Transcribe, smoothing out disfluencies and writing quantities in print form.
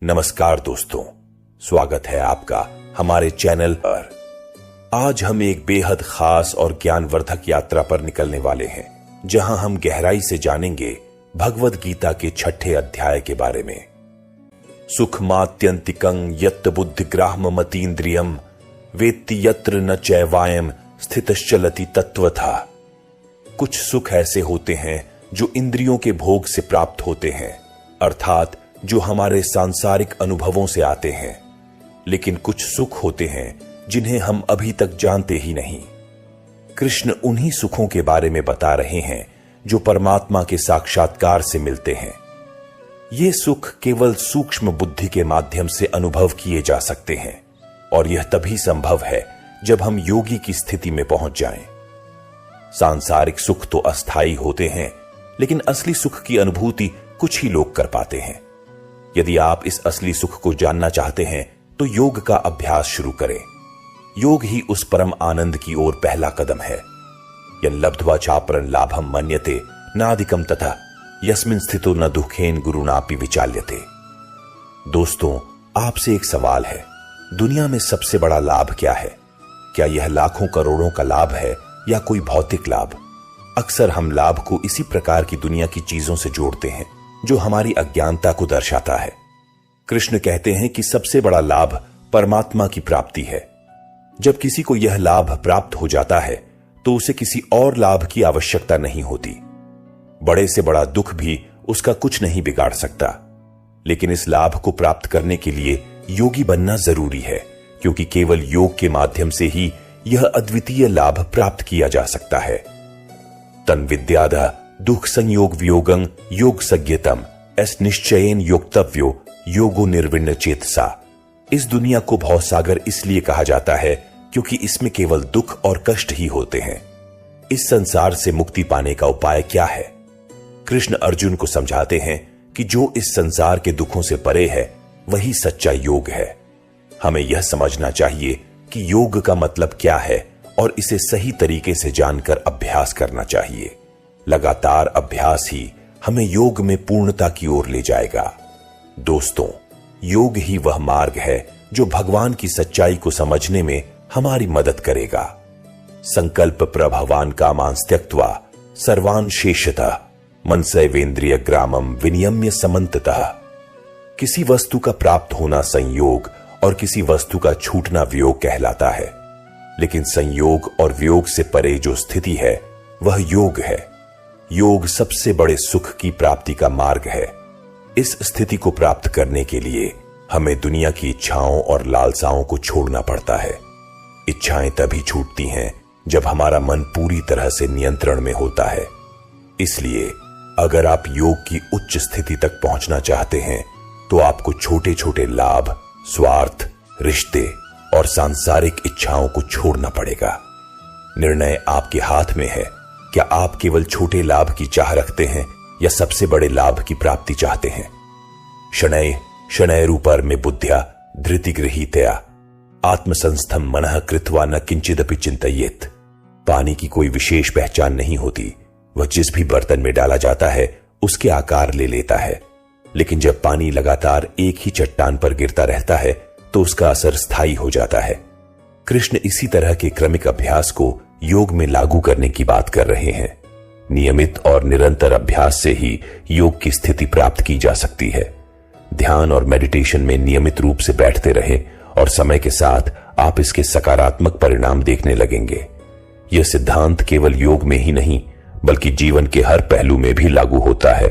नमस्कार दोस्तों, स्वागत है आपका हमारे चैनल पर। आज हम एक बेहद खास और ज्ञानवर्धक यात्रा पर निकलने वाले हैं, जहां हम गहराई से जानेंगे भगवद गीता के 6ठे अध्याय के बारे में। सुखमात्यंतिकं यत् बुद्धिग्राह्म मतीन्द्रियम वेत्ति यत्र न चैवायम स्थितश्चलति तत्वथा। कुछ सुख ऐसे होते हैं जो इंद्रियों के भोग से प्राप्त होते हैं, अर्थात जो हमारे सांसारिक अनुभवों से आते हैं, लेकिन कुछ सुख होते हैं जिन्हें हम अभी तक जानते ही नहीं। कृष्ण उन्हीं सुखों के बारे में बता रहे हैं जो परमात्मा के साक्षात्कार से मिलते हैं। ये सुख केवल सूक्ष्म बुद्धि के माध्यम से अनुभव किए जा सकते हैं, और यह तभी संभव है जब हम योगी की स्थिति में पहुंच जाएं। सांसारिक सुख तो अस्थायी होते हैं, लेकिन असली सुख की अनुभूति कुछ ही लोग कर पाते हैं। यदि आप इस असली सुख को जानना चाहते हैं तो योग का अभ्यास शुरू करें। योग ही उस परम आनंद की ओर पहला कदम है। यन् लब्ध्वा चापरं लाभं मन्यते नाधिकं तथा यस्मिन् स्थितो न दुखेन गुरुनापि विचाल्यते। दोस्तों, आपसे एक सवाल है, दुनिया में सबसे बड़ा लाभ क्या है? क्या यह लाखों करोड़ों का लाभ है या कोई भौतिक लाभ? अक्सर हम लाभ को इसी प्रकार की दुनिया की चीजों से जोड़ते हैं जो हमारी अज्ञानता को दर्शाता है। कृष्ण कहते हैं कि सबसे बड़ा लाभ परमात्मा की प्राप्ति है। जब किसी को यह लाभ प्राप्त हो जाता है तो उसे किसी और लाभ की आवश्यकता नहीं होती। बड़े से बड़ा दुख भी उसका कुछ नहीं बिगाड़ सकता। लेकिन इस लाभ को प्राप्त करने के लिए योगी बनना जरूरी है, क्योंकि केवल योग के माध्यम से ही यह अद्वितीय लाभ प्राप्त किया जा सकता है। तन विद्यादा दुख संयोग वियोगं योग सज्ञतम एस निश्चयेन योक्तव्यो योगो निर्विण्ण चेतसा। इस दुनिया को भवसागर इसलिए कहा जाता है क्योंकि इसमें केवल दुख और कष्ट ही होते हैं। इस संसार से मुक्ति पाने का उपाय क्या है? कृष्ण अर्जुन को समझाते हैं कि जो इस संसार के दुखों से परे है वही सच्चा योग है। हमें यह समझना चाहिए कि योग का मतलब क्या है और इसे सही तरीके से जानकर अभ्यास करना चाहिए। लगातार अभ्यास ही हमें योग में पूर्णता की ओर ले जाएगा। दोस्तों, योग ही वह मार्ग है जो भगवान की सच्चाई को समझने में हमारी मदद करेगा। संकल्प प्रभवान कामान् त्यक्त्वा सर्वान् शेषतः मनसैवेन्द्रिय ग्रामम विनियम्य समन्ततः। किसी वस्तु का प्राप्त होना संयोग और किसी वस्तु का छूटना वियोग कहलाता है, लेकिन संयोग और वियोग से परे जो स्थिति है वह योग है। योग सबसे बड़े सुख की प्राप्ति का मार्ग है। इस स्थिति को प्राप्त करने के लिए हमें दुनिया की इच्छाओं और लालसाओं को छोड़ना पड़ता है। इच्छाएं तभी छूटती हैं जब हमारा मन पूरी तरह से नियंत्रण में होता है। इसलिए अगर आप योग की उच्च स्थिति तक पहुंचना चाहते हैं तो आपको छोटे छोटे लाभ, स्वार्थ, रिश्ते और सांसारिक इच्छाओं को छोड़ना पड़ेगा। निर्णय आपके हाथ में है। क्या आप केवल छोटे लाभ की चाह रखते हैं या सबसे बड़े लाभ की प्राप्ति चाहते हैं? शनैः शनैरूपर में बुद्ध्या धृतिगृहीतया आत्मसंस्थम मनः कृत्वा न किंचिदपि चिंतयेत्। पानी की कोई विशेष पहचान नहीं होती। वह जिस भी बर्तन में डाला जाता है उसके आकार ले लेता है, लेकिन जब पानी लगातार एक ही चट्टान पर गिरता रहता है तो उसका असर स्थायी हो जाता है। कृष्ण इसी तरह के क्रमिक अभ्यास को योग में लागू करने की बात कर रहे हैं। नियमित और निरंतर अभ्यास से ही योग की स्थिति प्राप्त की जा सकती है। ध्यान और मेडिटेशन में नियमित रूप से बैठते रहें और समय के साथ आप इसके सकारात्मक परिणाम देखने लगेंगे। यह सिद्धांत केवल योग में ही नहीं बल्कि जीवन के हर पहलू में भी लागू होता है।